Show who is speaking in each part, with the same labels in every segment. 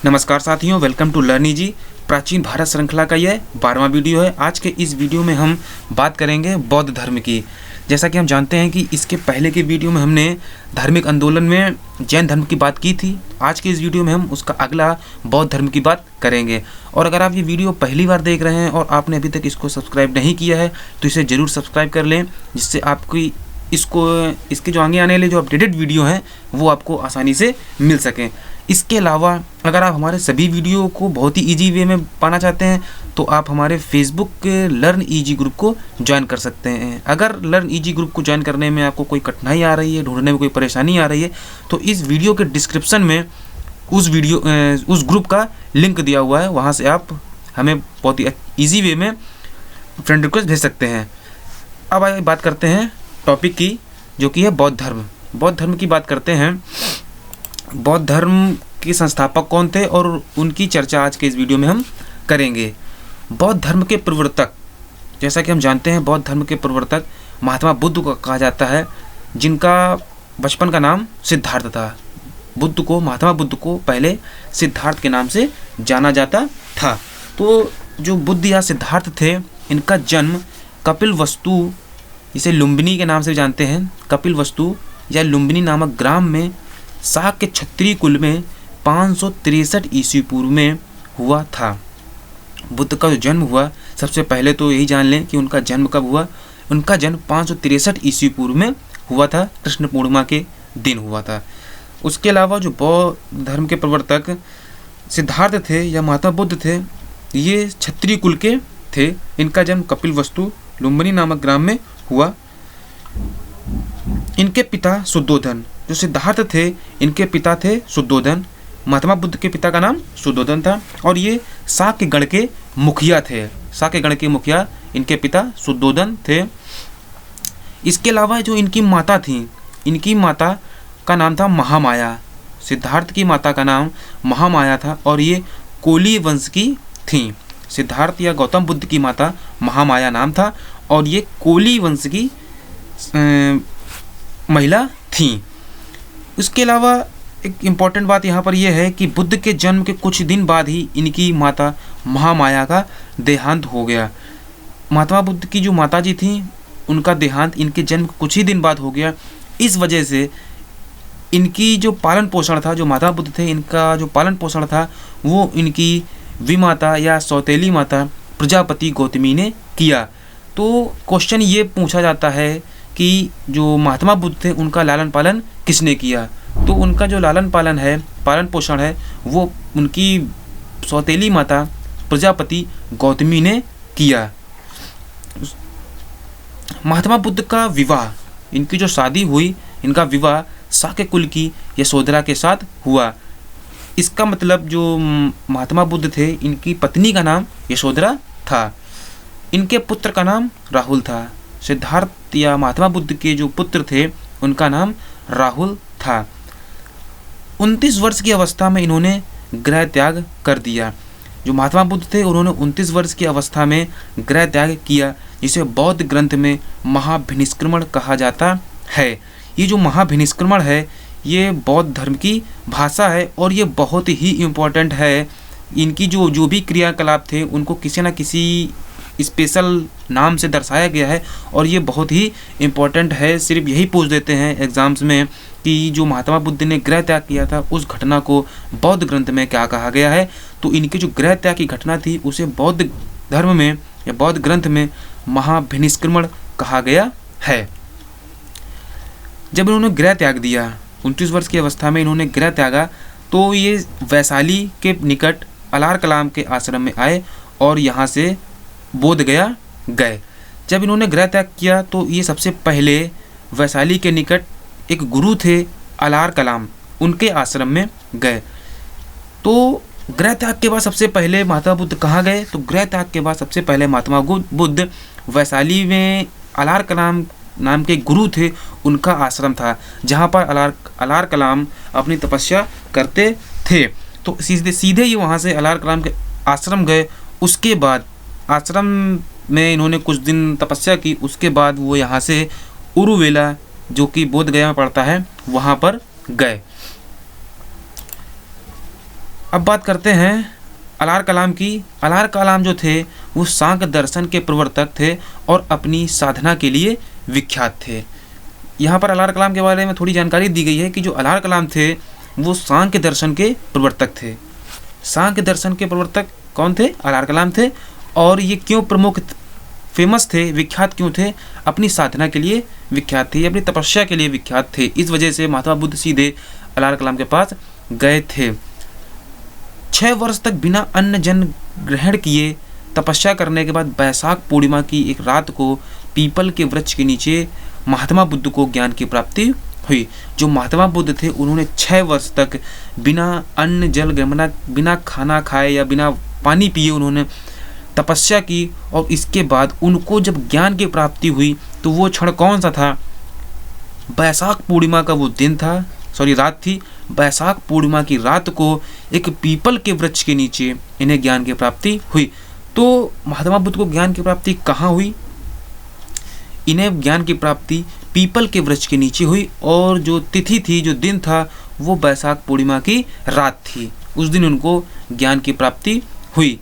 Speaker 1: नमस्कार साथियों, welcome to learn easy. प्राचीन भारत श्रृंखला का यह 12वां वीडियो है। आज के इस वीडियो में हम बात करेंगे बौद्ध धर्म की। जैसा कि हम जानते हैं कि इसके पहले के वीडियो में हमने धार्मिक आंदोलन में जैन धर्म की बात की थी। आज के इस वीडियो में हम उसका अगला बौद्ध धर्म की बात करेंगे। और अगर आप ये वीडियो पहली बार देख रहे हैं और आपने अभी तक इसको सब्सक्राइब नहीं किया है तो इसे ज़रूर सब्सक्राइब कर लें, जिससे आपकी इसके जो आगे आने वाले जो अपडेटेड वीडियो हैं वो आपको आसानी से मिल सकें। इसके अलावा अगर आप हमारे सभी वीडियो को बहुत ही इजी वे में पाना चाहते हैं तो आप हमारे फेसबुक के लर्न इजी ग्रुप को ज्वाइन कर सकते हैं। अगर लर्न इजी ग्रुप को ज्वाइन करने में आपको कोई कठिनाई आ रही है, ढूंढने में कोई परेशानी आ रही है, तो इस वीडियो के डिस्क्रिप्शन में उस ग्रुप का लिंक दिया हुआ है। वहाँ से आप हमें बहुत ही ईजी वे में फ्रेंड रिक्वेस्ट भेज सकते हैं। अब आइए बात करते हैं टॉपिक की, जो कि है बौद्ध धर्म। बौद्ध धर्म की बात करते हैं। बौद्ध धर्म के संस्थापक कौन थे और उनकी चर्चा आज के इस वीडियो में हम करेंगे। बौद्ध धर्म के प्रवर्तक, जैसा कि हम जानते हैं, बौद्ध धर्म के प्रवर्तक महात्मा बुद्ध को कहा जाता है, जिनका बचपन का नाम सिद्धार्थ था। महात्मा बुद्ध को पहले सिद्धार्थ के नाम से जाना जाता था। तो जो बुद्ध या सिद्धार्थ थे, इनका जन्म कपिलवस्तु, इसे लुम्बिनी के नाम से जानते हैं, कपिलवस्तु या लुम्बिनी नामक ग्राम में शाक के क्षत्रिय कुल में 563 ईस्वी पूर्व में हुआ था। बुद्ध का जो जन्म हुआ, सबसे पहले तो यही जान लें कि उनका जन्म कब हुआ। उनका जन्म 563 ईस्वी पूर्व में हुआ था, कृष्ण पूर्णिमा के दिन हुआ था। उसके अलावा जो बौद्ध धर्म के प्रवर्तक सिद्धार्थ थे या महात्मा बुद्ध थे, ये क्षत्रिय कुल के थे। इनका जन्म कपिलवस्तु लुम्बिनी नामक ग्राम में हुआ। इनके पिता शुद्धोधन, जो सिद्धार्थ थे, इनके पिता थे शुद्धोधन। महात्मा बुद्ध के पिता का नाम शुद्धोधन था और ये शाक्य गण के मुखिया थे। शाक्य गण के मुखिया इनके पिता शुद्धोधन थे। इसके अलावा जो इनकी माता थी, इनकी माता का नाम था महामाया। सिद्धार्थ की माता का नाम महामाया था और ये कोली वंश की थी। सिद्धार्थ या गौतम बुद्ध की माता महामाया नाम था और ये कोली वंश की महिला थी। उसके अलावा एक इम्पॉर्टेंट बात यहाँ पर यह है कि बुद्ध के जन्म के कुछ दिन बाद ही इनकी माता महामाया का देहांत हो गया। महात्मा बुद्ध की जो माताजी थी, उनका देहांत इनके जन्म के कुछ ही दिन बाद हो गया। इस वजह से इनकी जो पालन पोषण था, जो महात्मा बुद्ध थे, इनका जो पालन पोषण था वो इनकी विमाता या सौतेली माता प्रजापति गौतमी ने किया। तो क्वेश्चन ये पूछा जाता है कि जो महात्मा बुद्ध थे, उनका लालन पालन किसने किया। तो उनका जो लालन पालन है, पालन पोषण है, वो उनकी सौतेली माता प्रजापति गौतमी ने किया। महात्मा बुद्ध का विवाह, इनकी जो शादी हुई, इनका विवाह शाक्य कुल की यशोधरा के साथ हुआ। इसका मतलब जो महात्मा बुद्ध थे, इनकी पत्नी का नाम यशोधरा था। इनके पुत्र का नाम राहुल था। सिद्धार्थ या महात्मा बुद्ध के जो पुत्र थे, उनका नाम राहुल था। 29 वर्ष की अवस्था में इन्होंने गृह त्याग कर दिया। जो महात्मा बुद्ध थे, उन्होंने 29 वर्ष की अवस्था में गृह त्याग किया, जिसे बौद्ध ग्रंथ में महाभिनिष्क्रमण कहा जाता है। ये जो महाभिनिष्क्रमण है, ये बौद्ध धर्म की भाषा है और ये बहुत ही इम्पोर्टेंट है। इनकी जो भी क्रियाकलाप थे, उनको किसी न किसी स्पेशल नाम से दर्शाया गया है और ये बहुत ही इम्पोर्टेंट है। सिर्फ यही पूछ देते हैं एग्ज़ाम्स में कि जो महात्मा बुद्ध ने गृह त्याग किया था, उस घटना को बौद्ध ग्रंथ में क्या कहा गया है। तो इनकी जो गृह त्याग की घटना थी, उसे बौद्ध धर्म में या बौद्ध ग्रंथ में महाभिनिष्क्रमण कहा गया है। जब इन्होंने गृह त्याग दिया, 29 वर्ष की अवस्था में इन्होंने गृह त्यागा, तो ये वैशाली के निकट अलार कलाम के आश्रम में आए और यहाँ से बोध गया गए। जब इन्होंने गृह त्याग किया तो ये सबसे पहले वैशाली के निकट एक गुरु थे अलार कलाम, उनके आश्रम में गए। तो गृह त्याग के बाद सबसे पहले महात्मा बुद्ध कहाँ गए? तो गृह त्याग के बाद सबसे पहले महात्मा बुद्ध वैशाली में अलार कलाम नाम के गुरु थे, उनका आश्रम था, जहाँ पर अलार कलाम अपनी तपस्या करते थे। तो सीधे ही वहाँ से अलार कलाम के आश्रम गए। उसके बाद आश्रम में इन्होंने कुछ दिन तपस्या की। उसके बाद वो यहाँ से उरुवेला, जो कि बोध गया में पड़ता है, वहाँ पर गए। अब बात करते हैं अलार कलाम की। अलार कलाम जो थे वो सांख्य दर्शन के प्रवर्तक थे और अपनी साधना के लिए विख्यात थे। यहाँ पर अलार कलाम के बारे में थोड़ी जानकारी दी गई है कि जो अलार कलाम थे वो सांख्य दर्शन के प्रवर्तक थे। सांख्य दर्शन के प्रवर्तक कौन थे? अलार कलाम थे। और ये क्यों प्रमुख फेमस थे, विख्यात क्यों थे? अपनी साधना के लिए विख्यात थे, अपनी तपस्या के लिए विख्यात थे। इस वजह से महात्मा बुद्ध सीधे अलार कलाम के पास गए थे। 6 वर्ष तक बिना अन्न जन ग्रहण किए तपस्या करने के बाद बैसाख पूर्णिमा की एक रात को पीपल के वृक्ष के नीचे महात्मा बुद्ध को ज्ञान की प्राप्ति हुई। जो महात्मा बुद्ध थे उन्होंने 6 वर्ष तक बिना अन्न जल बिना खाना खाए या बिना पानी पिए उन्होंने तपस्या की, और इसके बाद उनको जब ज्ञान की प्राप्ति हुई तो वो क्षण कौन सा था? बैसाख पूर्णिमा का वो दिन था, रात थी। बैसाख पूर्णिमा की रात को एक पीपल के वृक्ष के नीचे इन्हें ज्ञान की प्राप्ति हुई। तो महात्मा बुद्ध को ज्ञान की प्राप्ति कहाँ हुई? इन्हें ज्ञान की प्राप्ति पीपल के वृक्ष के नीचे हुई, और जो तिथि थी, जो दिन था, वो बैसाख पूर्णिमा की रात थी। उस दिन उनको ज्ञान की प्राप्ति हुई।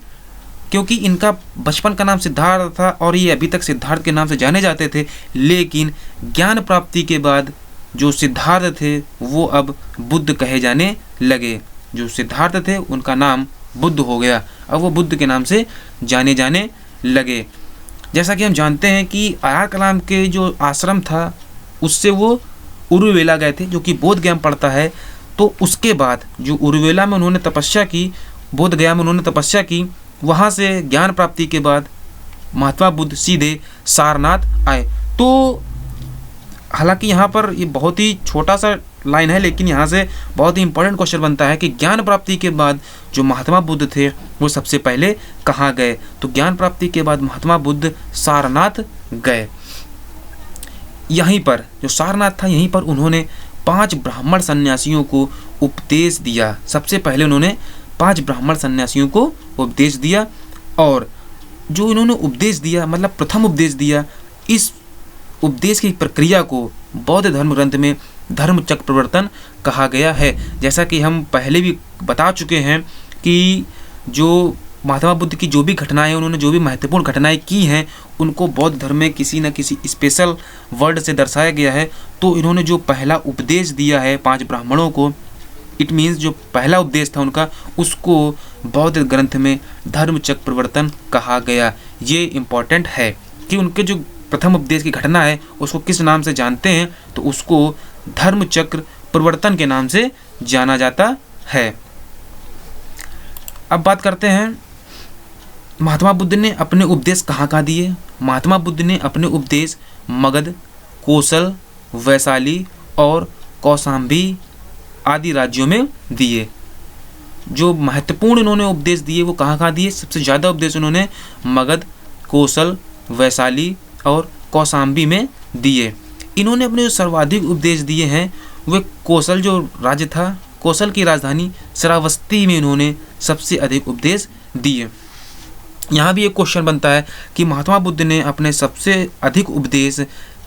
Speaker 1: क्योंकि इनका बचपन का नाम सिद्धार्थ था और ये अभी तक सिद्धार्थ के नाम से जाने जाते थे, लेकिन ज्ञान प्राप्ति के बाद जो सिद्धार्थ थे वो अब बुद्ध कहे जाने लगे। जो सिद्धार्थ थे उनका नाम बुद्ध हो गया, अब वो बुद्ध के नाम से जाने लगे। जैसा कि हम जानते हैं कि अलार कलाम के जो आश्रम था उससे वो उरुवेला गए थे, जो कि बोध गया में पड़ता है। तो उसके बाद जो उरुवेला में उन्होंने तपस्या की, बोध गया में उन्होंने तपस्या की, वहाँ से ज्ञान प्राप्ति के बाद महात्मा बुद्ध सीधे सारनाथ आए। तो हालांकि यहाँ पर ये बहुत ही छोटा सा लाइन है, लेकिन यहाँ से बहुत ही इंपॉर्टेंट क्वेश्चन बनता है कि ज्ञान प्राप्ति के बाद जो महात्मा बुद्ध थे वो सबसे पहले कहाँ गए? तो ज्ञान प्राप्ति के बाद महात्मा बुद्ध सारनाथ गए। यहीं पर जो सारनाथ था, यहीं पर उन्होंने 5 ब्राह्मण सन्यासियों को उपदेश दिया। सबसे पहले उन्होंने 5 ब्राह्मण सन्यासियों को उपदेश दिया, और जो इन्होंने उपदेश दिया, मतलब प्रथम उपदेश दिया, इस उपदेश की प्रक्रिया को बौद्ध धर्म ग्रंथ में धर्मचक्र प्रवर्तन कहा गया है। जैसा कि हम पहले भी बता चुके हैं कि जो महात्मा बुद्ध की जो भी घटनाएं, उन्होंने जो भी महत्वपूर्ण घटनाएं की हैं, उनको बौद्ध धर्म में किसी न किसी स्पेशल वर्ड से दर्शाया गया है। तो इन्होंने जो पहला उपदेश दिया है 5 ब्राह्मणों को, इट मीन्स जो पहला उपदेश था उनका, उसको बौद्ध ग्रंथ में धर्मचक्र प्रवर्तन कहा गया। ये इम्पॉर्टेंट है कि उनके जो प्रथम उपदेश की घटना है उसको किस नाम से जानते हैं, तो उसको धर्मचक्र प्रवर्तन के नाम से जाना जाता है। अब बात करते हैं महात्मा बुद्ध ने अपने उपदेश कहाँ दिए। महात्मा बुद्ध ने अपने उपदेश मगध, कोसल, वैशाली और कौशाम्बी आदि राज्यों में दिए। जो महत्वपूर्ण इन्होंने उपदेश दिए वो कहाँ दिए? सबसे ज़्यादा उपदेश उन्होंने मगध, कोसल, वैशाली और कौशाम्बी में दिए। इन्होंने अपने जो सर्वाधिक उपदेश दिए हैं वे कोसल जो राज्य था, कोसल की राजधानी श्रावस्ती में इन्होंने सबसे अधिक उपदेश दिए। यहाँ भी एक क्वेश्चन बनता है कि महात्मा बुद्ध ने अपने सबसे अधिक उपदेश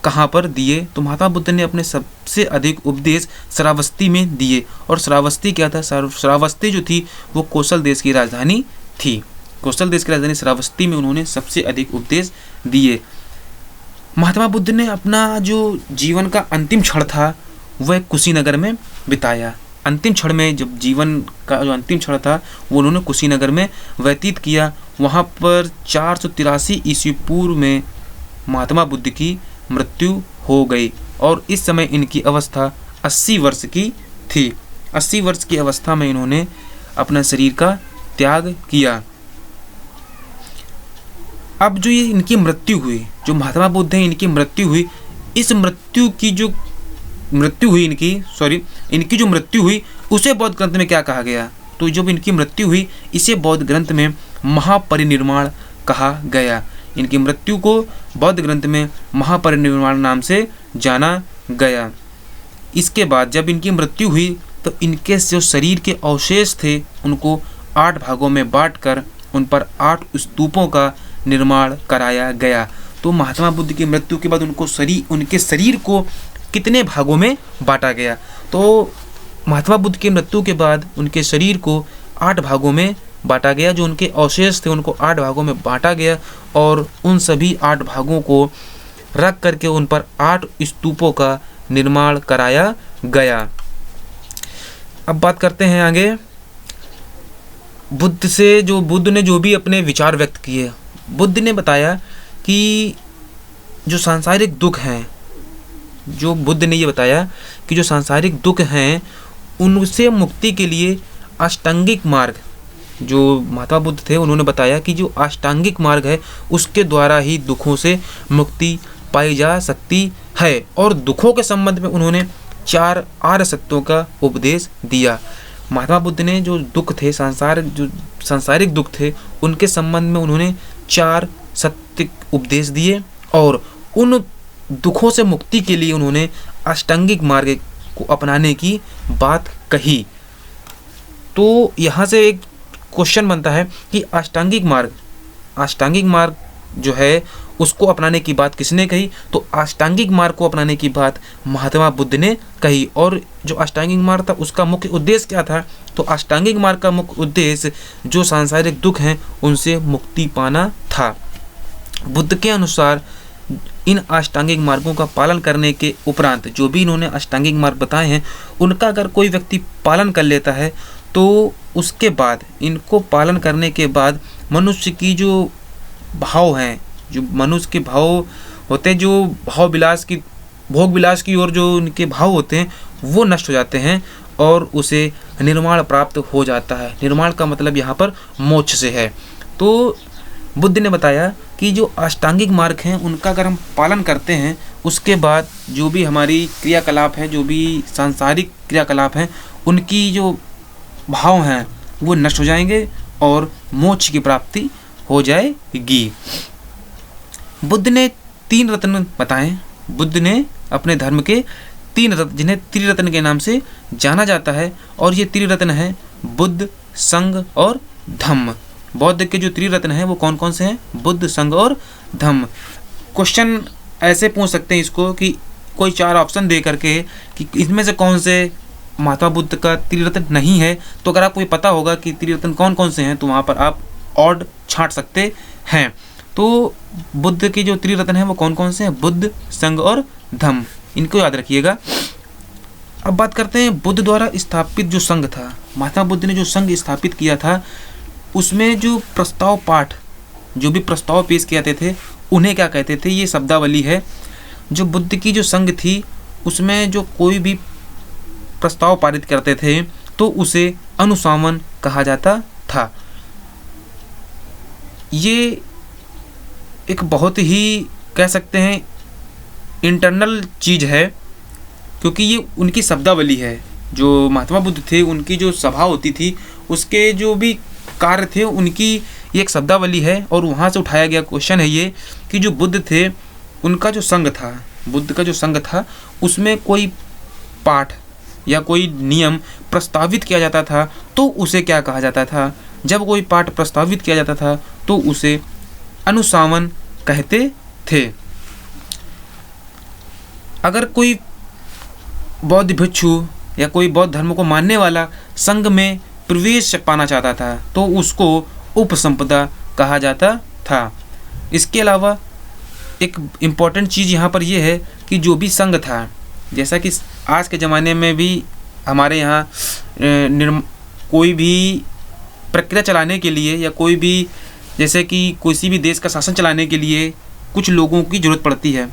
Speaker 1: कहाँ पर दिए? तो महात्मा बुद्ध ने अपने सबसे अधिक उपदेश श्रावस्ती में दिए। और श्रावस्ती क्या था? श्रावस्ती जो थी वो कोसल देश की राजधानी थी। कोसल देश की राजधानी श्रावस्ती में उन्होंने सबसे अधिक उपदेश दिए। महात्मा बुद्ध ने अपना जो जीवन का अंतिम क्षण था वह कुशीनगर में बिताया। अंतिम क्षण में जब जीवन का जो अंतिम क्षण था वो उन्होंने कुशीनगर में व्यतीत किया। वहाँ पर 483 ईस्वी पूर्व में महात्मा बुद्ध की मृत्यु हो गई और इस समय इनकी अवस्था 80 वर्ष की थी। 80 वर्ष की अवस्था में इन्होंने अपना शरीर का त्याग किया। अब जो ये इनकी मृत्यु हुई, जो महात्मा बुद्ध हैं इनकी मृत्यु हुई, इस मृत्यु की जो मृत्यु हुई इनकी जो मृत्यु हुई उसे बौद्ध ग्रंथ में क्या कहा गया? तो जब इनकी मृत्यु हुई इसे बौद्ध ग्रंथ में महापरिनिर्वाण कहा गया। इनकी मृत्यु को बौद्ध ग्रंथ में महापरिनिर्वाण नाम से जाना गया। इसके बाद जब इनकी मृत्यु हुई तो इनके जो शरीर के अवशेष थे उनको 8 भागों में बांटकर उन पर 8 स्तूपों का निर्माण कराया गया। तो महात्मा बुद्ध की मृत्यु के बाद उनके शरीर को कितने भागों में बांटा गया? तो महात्मा बुद्ध की मृत्यु के बाद उनके शरीर को 8 भागों में बांटा गया। जो उनके अवशेष थे उनको 8 भागों में बांटा गया और उन सभी 8 भागों को रख करके उन पर 8 स्तूपों का निर्माण कराया गया। अब बात करते हैं आगे बुद्ध ने जो भी अपने विचार व्यक्त किए। बुद्ध ने बताया कि जो सांसारिक दुख हैं, जो बुद्ध ने ये बताया कि जो सांसारिक दुख हैं उनसे मुक्ति के लिए अष्टांगिक मार्ग, जो महात्मा बुद्ध थे उन्होंने बताया कि जो अष्टांगिक मार्ग है उसके द्वारा ही दुखों से मुक्ति पाई जा सकती है। और दुखों के संबंध में उन्होंने 4 आर्य सत्यों का उपदेश दिया। महात्मा बुद्ध ने जो दुख थे, जो सांसारिक दुख थे, उनके संबंध में उन्होंने 4 सत्य उपदेश दिए और उन दुखों से मुक्ति के लिए उन्होंने अष्टांगिक मार्ग को अपनाने की बात कही। तो यहाँ से एक क्वेश्चन बनता है कि अष्टांगिक मार्ग जो है उसको अपनाने की बात किसने कही? तो अष्टांगिक मार्ग को अपनाने की बात महात्मा बुद्ध ने कही। और जो अष्टांगिक मार्ग था उसका मुख्य उद्देश्य क्या था? तो अष्टांगिक मार्ग का मुख्य उद्देश्य जो सांसारिक दुख हैं उनसे मुक्ति पाना था। बुद्ध के अनुसार इन अष्टांगिक मार्गों का पालन करने के उपरांत जो भी इन्होंने अष्टांगिक मार्ग बताए हैं उनका अगर कोई व्यक्ति पालन कर लेता है तो उसके बाद, इनको पालन करने के बाद मनुष्य की जो भाव हैं, जो मनुष्य के भाव होते हैं, जो भोग विलास की ओर जो उनके भाव होते हैं वो नष्ट हो जाते हैं और उसे निर्वाण प्राप्त हो जाता है। निर्वाण का मतलब यहाँ पर मोक्ष से है। तो बुद्ध ने बताया कि जो अष्टांगिक मार्ग हैं उनका अगर हम पालन करते हैं उसके बाद जो भी हमारी क्रियाकलाप है, जो भी सांसारिक क्रियाकलाप हैं, उनकी जो भाव हैं वो नष्ट हो जाएंगे और मोक्ष की प्राप्ति हो जाएगी। बुद्ध ने 3 रत्न बताएं। बुद्ध ने अपने धर्म के 3 रत्न, जिन्हें त्रिरत्न के नाम से जाना जाता है, और ये त्रिरत्न है बुद्ध, संघ और धम्म। बौद्ध के जो त्रिरत्न हैं वो कौन कौन से हैं? बुद्ध, संघ और धम्म। क्वेश्चन ऐसे पूछ सकते हैं इसको कि कोई 4 ऑप्शन दे करके कि इसमें से कौन से महात्मा बुद्ध का त्रिरत्न नहीं है। तो अगर आपको ये पता होगा कि त्रिरत्न कौन कौन से हैं तो वहाँ पर आप ऑड छांट सकते हैं। तो बुद्ध के जो त्रिरत्न हैं वो कौन कौन से हैं? बुद्ध, संघ और धम्म। इनको याद रखिएगा। अब बात करते हैं बुद्ध द्वारा स्थापित जो संघ था। महात्मा बुद्ध ने जो संघ स्थापित किया था उसमें जो प्रस्ताव पाठ, जो भी प्रस्ताव पेश किए जाते थे उन्हें क्या कहते थे? ये शब्दावली है। जो बुद्ध की जो संघ थी उसमें जो कोई भी प्रस्ताव पारित करते थे तो उसे अनुशासन कहा जाता था। ये एक बहुत ही कह सकते हैं इंटरनल चीज़ है, क्योंकि ये उनकी शब्दावली है। जो महात्मा बुद्ध थे उनकी जो सभा होती थी उसके जो भी कार्य थे उनकी ये एक शब्दावली है। और वहाँ से उठाया गया क्वेश्चन है ये कि जो बुद्ध थे उनका जो संघ था, बुद्ध का जो संघ था उसमें कोई पाठ या कोई नियम प्रस्तावित किया जाता था तो उसे क्या कहा जाता था? जब कोई पाठ प्रस्तावित किया जाता था तो उसे अनुशासन कहते थे। अगर कोई बौद्ध भिक्षु या कोई बौद्ध धर्म को मानने वाला संघ में प्रवेश पाना चाहता था तो उसको उपसंपदा कहा जाता था। इसके अलावा एक इम्पॉर्टेंट चीज़ यहाँ पर यह है कि जो भी संघ था, जैसा कि आज के ज़माने में भी हमारे यहाँ कोई भी प्रक्रिया चलाने के लिए या कोई भी, जैसे कि किसी भी देश का शासन चलाने के लिए कुछ लोगों की ज़रूरत पड़ती है,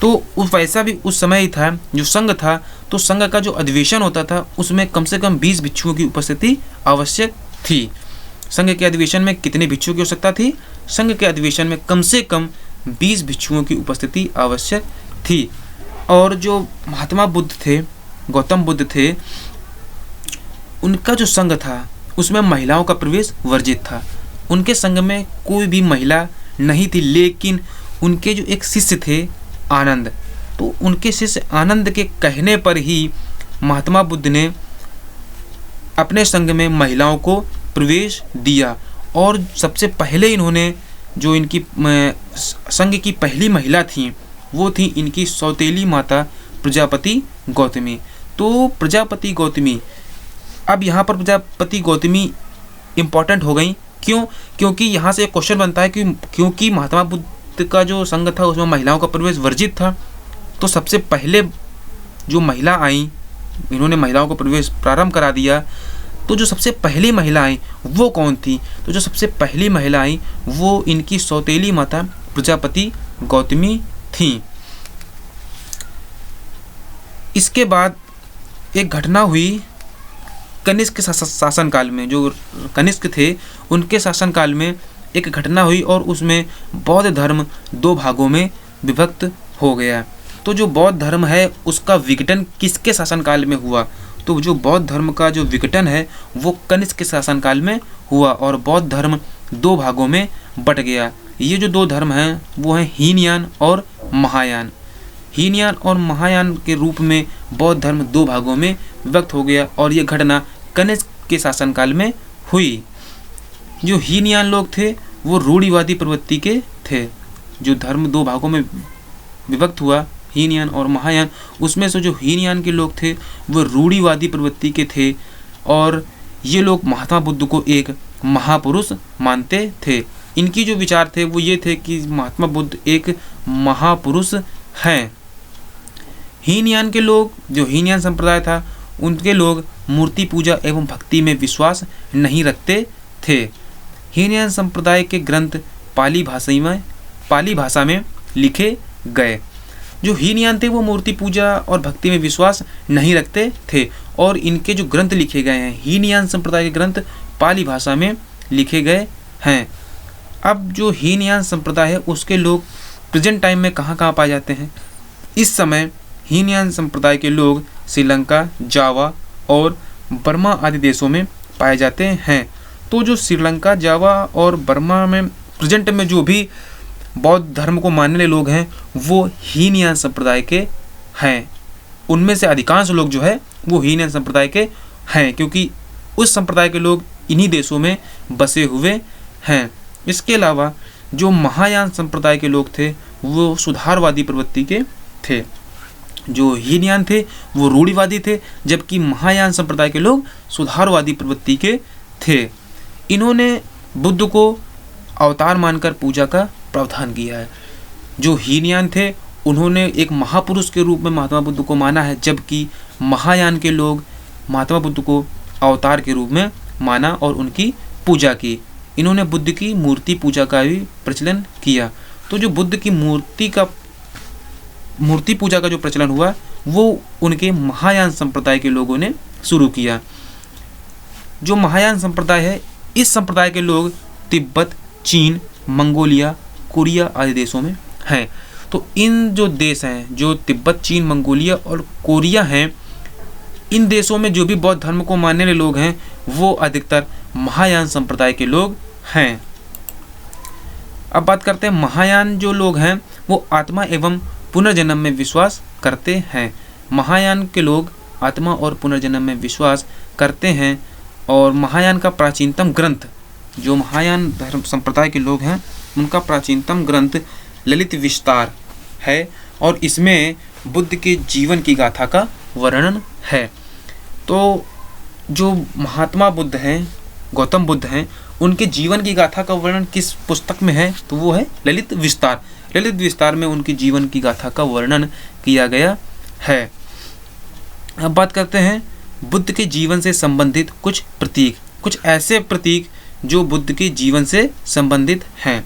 Speaker 1: तो उस वैसा भी उस समय ही था। जो संघ था तो संघ का जो अधिवेशन होता था उसमें कम से कम 20 भिक्षुओं की उपस्थिति आवश्यक थी। संघ के अधिवेशन में कितने भिक्षुओं की आवश्यकता थी? संघ के अधिवेशन में कम से कम 20 भिक्षुओं की उपस्थिति आवश्यक थी। और जो महात्मा बुद्ध थे, गौतम बुद्ध थे, उनका जो संघ था उसमें महिलाओं का प्रवेश वर्जित था। उनके संघ में कोई भी महिला नहीं थी, लेकिन उनके जो एक शिष्य थे आनंद, तो उनके शिष्य आनंद के कहने पर ही महात्मा बुद्ध ने अपने संघ में महिलाओं को प्रवेश दिया। और सबसे पहले इन्होंने जो इनकी संघ की पहली महिला थी वो थी इनकी सौतेली माता प्रजापति गौतमी। तो प्रजापति गौतमी, अब यहाँ पर प्रजापति गौतमी इम्पॉर्टेंट हो गई। क्यों? क्योंकि यहाँ से एक क्वेश्चन बनता है कि क्योंकि महात्मा बुद्ध का जो संघ था उसमें महिलाओं का प्रवेश वर्जित था, तो सबसे पहले जो महिला आई, इन्होंने महिलाओं को प्रवेश प्रारंभ करा दिया, तो जो सबसे पहली महिला आई वो कौन थी? तो जो सबसे पहली महिला आई वो इनकी सौतेली माता प्रजापति गौतमी थी। इसके बाद एक घटना हुई कनिष्क शासनकाल में। जो कनिष्क थे उनके शासनकाल में एक घटना हुई और उसमें बौद्ध धर्म दो भागों में विभक्त हो गया। तो जो बौद्ध धर्म है उसका विघटन किसके शासनकाल में हुआ? तो जो बौद्ध धर्म का जो विघटन है वो कनिष्क के शासनकाल में हुआ और बौद्ध धर्म दो भागों में बट गया। ये जो दो धर्म हैं वो हैं हीनयान और महायान। हीनयान और महायान के रूप में बौद्ध धर्म दो भागों में विभक्त हो गया और ये घटना कनिष्क के शासनकाल में हुई। जो हीनयान लोग थे वो रूढ़िवादी प्रवृत्ति के थे। जो धर्म दो भागों में विभक्त हुआ हीनयान और महायान, उसमें से जो हीनयान के लोग थे वो रूढ़िवादी प्रवृत्ति के थे और ये लोग महात्मा बुद्ध को एक महापुरुष मानते थे। इनकी जो विचार थे वो ये थे कि महात्मा बुद्ध एक महापुरुष हैं। हीनयान के लोग, जो हीनयान संप्रदाय था, उनके लोग मूर्ति पूजा एवं भक्ति में विश्वास नहीं रखते थे। हीनयान संप्रदाय के ग्रंथ पाली भाषा में लिखे गए। जो हीनयान थे वो मूर्ति पूजा और भक्ति में विश्वास नहीं रखते थे और इनके जो ग्रंथ लिखे गए हैं हीनयान संप्रदाय के ग्रंथ पाली भाषा में लिखे गए हैं। अब जो हीनयान संप्रदाय है उसके लोग प्रेजेंट टाइम में कहाँ कहाँ पाए जाते हैं? इस समय हीनयान संप्रदाय के लोग श्रीलंका, जावा और बर्मा आदि देशों में पाए जाते हैं। तो जो श्रीलंका, जावा और बर्मा में प्रेजेंट में जो भी बौद्ध धर्म को मानने वाले लोग हैं वो हीनयान संप्रदाय के हैं। उनमें से अधिकांश लोग जो है वो हीनयान संप्रदाय के हैं क्योंकि उस संप्रदाय के लोग इन्हीं देशों में बसे हुए हैं। इसके अलावा जो महायान संप्रदाय के लोग थे वो सुधारवादी प्रवृत्ति के थे। जो हीनयान थे वो रूढ़िवादी थे जबकि महायान संप्रदाय के लोग सुधारवादी प्रवृत्ति के थे। इन्होंने बुद्ध को अवतार मानकर पूजा का प्रावधान किया है। जो हीनयान थे उन्होंने एक महापुरुष के रूप में महात्मा बुद्ध को माना है जबकि महायान के लोग महात्मा बुद्ध को अवतार के रूप में माना और उनकी पूजा की। इन्होंने बुद्ध की मूर्ति पूजा का भी प्रचलन किया। तो जो बुद्ध की मूर्ति पूजा का जो प्रचलन हुआ वो उनके महायान संप्रदाय के लोगों ने शुरू किया। जो महायान संप्रदाय है इस संप्रदाय के लोग तिब्बत, चीन, मंगोलिया, कोरिया आदि देशों में हैं। तो इन जो देश हैं जो तिब्बत, चीन, मंगोलिया और कोरिया हैं, इन देशों में जो भी बौद्ध धर्म को मानने वाले लोग हैं वो अधिकतर महायान संप्रदाय के लोग हैं। अब बात करते हैं महायान जो लोग हैं वो आत्मा एवं पुनर्जन्म में विश्वास करते हैं। महायान के लोग आत्मा और पुनर्जन्म में विश्वास करते हैं और महायान का प्राचीनतम ग्रंथ, जो महायान धर्म संप्रदाय के लोग हैं उनका प्राचीनतम ग्रंथ ललित विस्तार है और इसमें बुद्ध के जीवन की गाथा का वर्णन है। तो जो महात्मा बुद्ध हैं, गौतम बुद्ध हैं, उनके जीवन की गाथा का वर्णन किस पुस्तक में है? तो वो है ललित विस्तार। ललित विस्तार में उनकी जीवन की गाथा का वर्णन किया गया है। अब बात करते हैं बुद्ध के जीवन से संबंधित कुछ प्रतीक, कुछ ऐसे प्रतीक जो बुद्ध के जीवन से संबंधित हैं।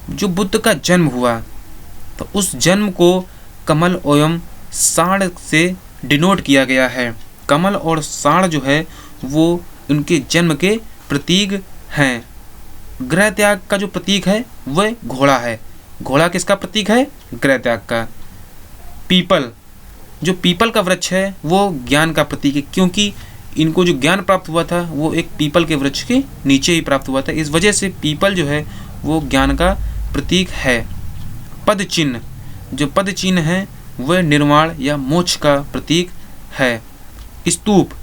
Speaker 1: जो बुद्ध का जन्म हुआ तो उस जन्म को कमल एवं साढ़ से डिनोट किया गया है। कमल और साढ़ जो है वो उनके जन्म के प्रतीक हैं। गृह त्याग का जो प्रतीक है वह घोड़ा है। घोड़ा किसका प्रतीक है? गृह त्याग का। पीपल, जो पीपल का वृक्ष है वो ज्ञान का प्रतीक है क्योंकि इनको जो ज्ञान प्राप्त हुआ था वो एक पीपल के वृक्ष के नीचे ही प्राप्त हुआ था। इस वजह से पीपल जो है वो ज्ञान का प्रतीक है। पद चिन्ह, जो पद चिन्ह है वह निर्वाण या मोक्ष का प्रतीक है। स्तूप,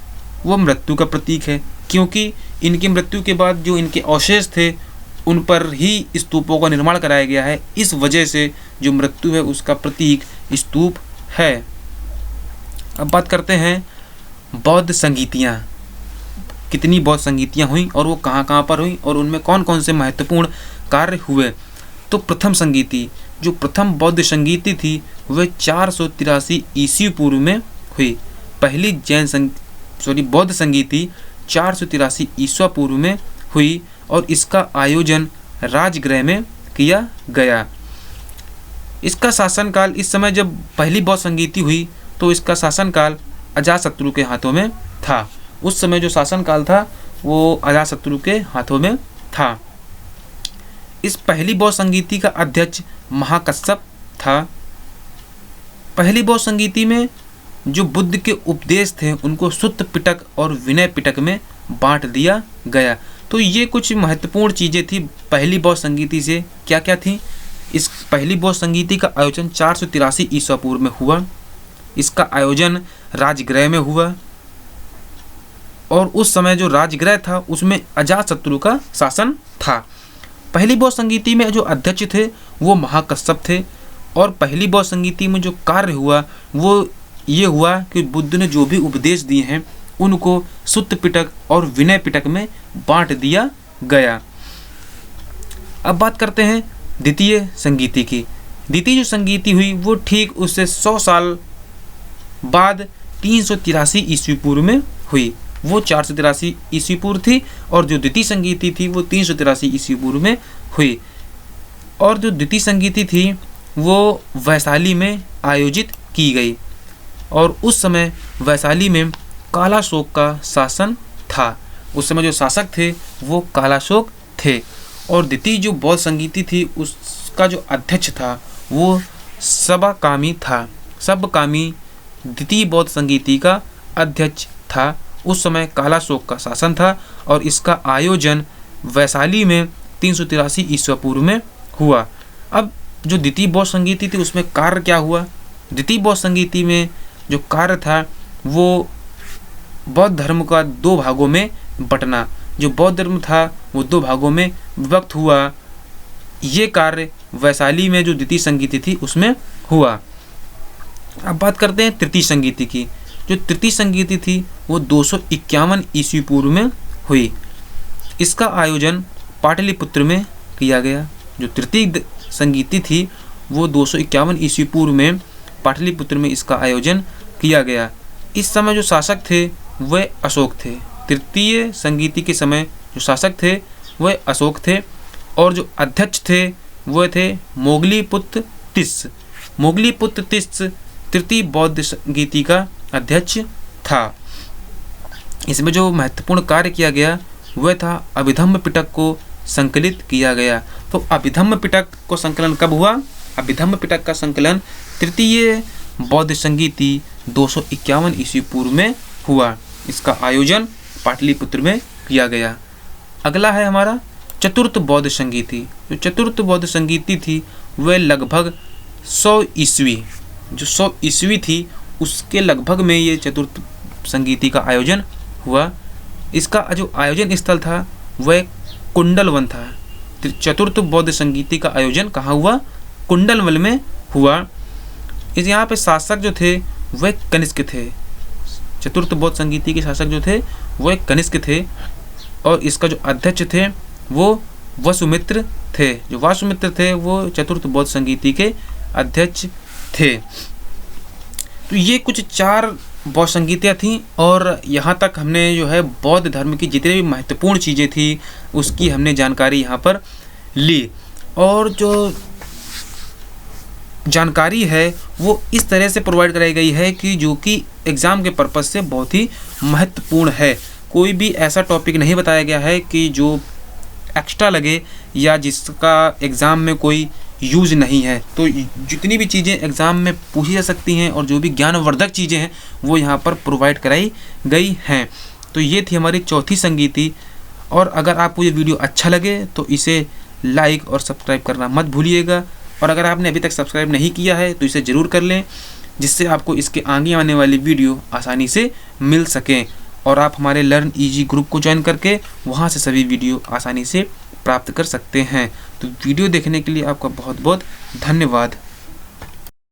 Speaker 1: वो मृत्यु का प्रतीक है क्योंकि इनकी मृत्यु के बाद जो इनके अवशेष थे उन पर ही स्तूपों का निर्माण कराया गया है। इस वजह से जो मृत्यु है उसका प्रतीक स्तूप है। अब बात करते हैं बौद्ध संगीतियाँ। कितनी बौद्ध संगीतियाँ हुई और वो कहाँ कहाँ पर हुई और उनमें कौन कौन से महत्वपूर्ण कार्य हुए। तो प्रथम संगीति, जो प्रथम बौद्ध संगीति थी वह 483 ईस्वी पूर्व में हुई। पहली बौद्ध संगीति 483 ईस्वी पूर्व में हुई और इसका आयोजन राजगृह में किया गया। इसका शासनकाल, इस समय जब पहली बौद्ध संगीति हुई तो इसका शासनकाल अजातशत्रु के हाथों में था। उस समय जो शासनकाल था वो अजातशत्रु के हाथों में था। इस पहली बौद्ध संगीति का अध्यक्ष महाकश्यप था। पहली बौद्ध संगीति में जो बुद्ध के उपदेश थे उनको सुत्त पिटक और विनय पिटक में बांट दिया गया। तो ये कुछ महत्वपूर्ण चीज़ें थी पहली बौद्ध संगीति से। क्या क्या थी? इस पहली बौद्ध संगीति का आयोजन 483 ईस्वी पूर्व में हुआ। इसका आयोजन राजगृह में हुआ और उस समय जो राजगृह था उसमें अजातशत्रु का शासन था। पहली बौद्ध संगीति में जो अध्यक्ष थे वो महाकश्यप थे और पहली बौद्ध संगीति में जो कार्य हुआ वो ये हुआ कि बुद्ध ने जो भी उपदेश दिए हैं उनको सुत्त पिटक और विनय पिटक में बांट दिया गया। अब बात करते हैं द्वितीय संगीति की। द्वितीय जो संगीति हुई वो ठीक उससे 100 साल बाद 383 ईस्वी पूर्व में हुई। वो 483 ईस्वी पूर्व थी और जो द्वितीय संगीति थी वो 383 ईस्वी पूर्व में हुई। और जो द्वितीय संगीति थी वो वैशाली में आयोजित की गई और उस समय वैशाली में कालाशोक का शासन था। उस समय जो शासक थे वो कालाशोक थे और द्वितीय जो बौद्ध संगीति थी उसका जो अध्यक्ष था वो सबकामी था। सबकामी द्वितीय बौद्ध संगीति का अध्यक्ष था। उस समय कालाशोक का शासन था और इसका आयोजन वैशाली में 383 ईस्वी पूर्व में हुआ। अब जो द्वितीय बौद्ध संगीति थी उसमें कार्य क्या हुआ? द्वितीय बौद्ध संगीति में जो कार्य था वो बौद्ध धर्म का 2 भागों में बंटना। जो बौद्ध धर्म था वो 2 भागों में विभक्त हुआ। ये कार्य वैशाली में जो द्वितीय संगीति थी उसमें हुआ। अब बात करते हैं तृतीय संगीति की। जो तृतीय संगीति थी वो 251 ईस्वी पूर्व में हुई। इसका आयोजन पाटलिपुत्र में किया गया। जो तृतीय संगीति थी वो 251 ईस्वी पूर्व में पाटलिपुत्र में इसका आयोजन किया गया। इस समय जो शासक थे वह अशोक थे। तृतीय संगीति के समय जो शासक थे वह अशोक थे और जो अध्यक्ष थे वह थे मोगलीपुत्र तिस्स। मोगलीपुत्र तिस्स तृतीय बौद्ध संगीति का अध्यक्ष था। इसमें जो महत्वपूर्ण कार्य किया गया वह था अभिधम्म पिटक को संकलित किया गया। तो अभिधम्म पिटक को संकलन कब हुआ? अभिधम्म पिटक का संकलन तृतीय बौद्ध संगीति 251 ईस्वी पूर्व में हुआ। इसका आयोजन पाटलिपुत्र में किया गया। अगला है हमारा चतुर्थ बौद्ध संगीति। जो चतुर्थ बौद्ध संगीति थी वह लगभग 100 ईस्वी, जो 100 ईस्वी थी उसके लगभग में ये चतुर्थ संगीति का आयोजन हुआ। इसका जो आयोजन स्थल था वह कुंडलवन था। चतुर्थ बौद्ध संगीति का आयोजन कहाँ हुआ? कुंडलवन में हुआ। इस यहाँ पे शासक जो थे वह कनिष्क थे। चतुर्थ बौद्ध संगीति के शासक जो थे वह कनिष्क थे और इसका जो अध्यक्ष थे वो वसुमित्र थे। जो वसुमित्र थे वो चतुर्थ बौद्ध संगीति के अध्यक्ष थे। तो ये कुछ 4 बौद्ध संगीतियाँ थीं और यहाँ तक हमने जो है बौद्ध धर्म की जितनी भी महत्वपूर्ण चीज़ें थी उसकी हमने जानकारी यहाँ पर ली। और जो जानकारी है वो इस तरह से प्रोवाइड कराई गई है कि जो कि एग्ज़ाम के पर्पज़ से बहुत ही महत्वपूर्ण है। कोई भी ऐसा टॉपिक नहीं बताया गया है कि जो एक्स्ट्रा लगे या जिसका एग्ज़ाम में कोई यूज़ नहीं है। तो जितनी भी चीज़ें एग्ज़ाम में पूछी जा सकती हैं और जो भी ज्ञानवर्धक चीज़ें हैं वो यहाँ पर प्रोवाइड कराई गई हैं। तो ये थी हमारी चौथी संगीति। और अगर आपको ये वीडियो अच्छा लगे तो इसे लाइक और सब्सक्राइब करना मत भूलिएगा। और अगर आपने अभी तक सब्सक्राइब नहीं किया है तो इसे ज़रूर कर लें, जिससे आपको इसके आगे आने वाली वीडियो आसानी से मिल सकें। और आप हमारे लर्न ईजी ग्रुप को ज्वाइन करके वहाँ से सभी वीडियो आसानी से प्राप्त कर सकते हैं। तो वीडियो देखने के लिए आपका बहुत बहुत धन्यवाद।